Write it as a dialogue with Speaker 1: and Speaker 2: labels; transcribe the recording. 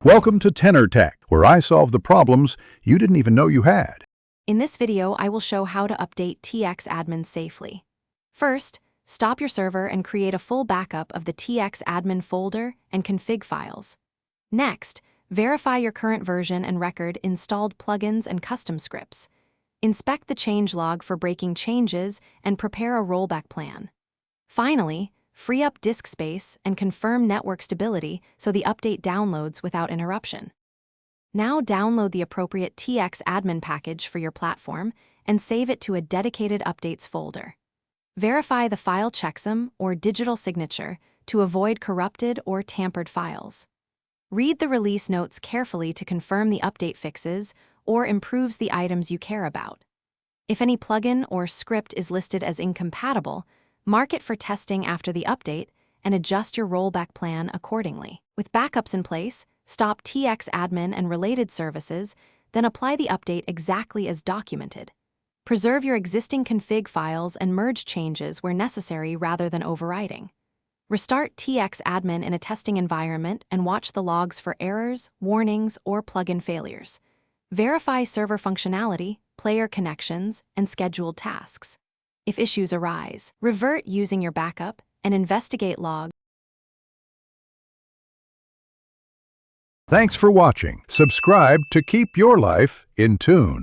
Speaker 1: Welcome to Tenor Tech, where I solve the problems you didn't even know you had.
Speaker 2: In this video, I will show how to update Txadmin safely. First, stop your server and create a full backup of the Txadmin folder and config files. Next, verify your current version and record installed plugins and custom scripts. Inspect the changelog for breaking changes and prepare a rollback plan. Finally, free up disk space and confirm network stability so the update downloads without interruption. Now download the appropriate Txadmin package for your platform and save it to a dedicated updates folder. Verify the file checksum or digital signature to avoid corrupted or tampered files. Read the release notes carefully to confirm the update fixes or improves the items you care about. If any plugin or script is listed as incompatible, mark it for testing after the update and adjust your rollback plan accordingly. With backups in place, stop Txadmin and related services, then apply the update exactly as documented. Preserve your existing config files and merge changes where necessary rather than overriding. Restart Txadmin in a testing environment and watch the logs for errors, warnings, or plugin failures. Verify server functionality, player connections, and scheduled tasks. If issues arise, revert using your backup and investigate logs.
Speaker 1: Thanks for watching. Subscribe to keep your life in tune.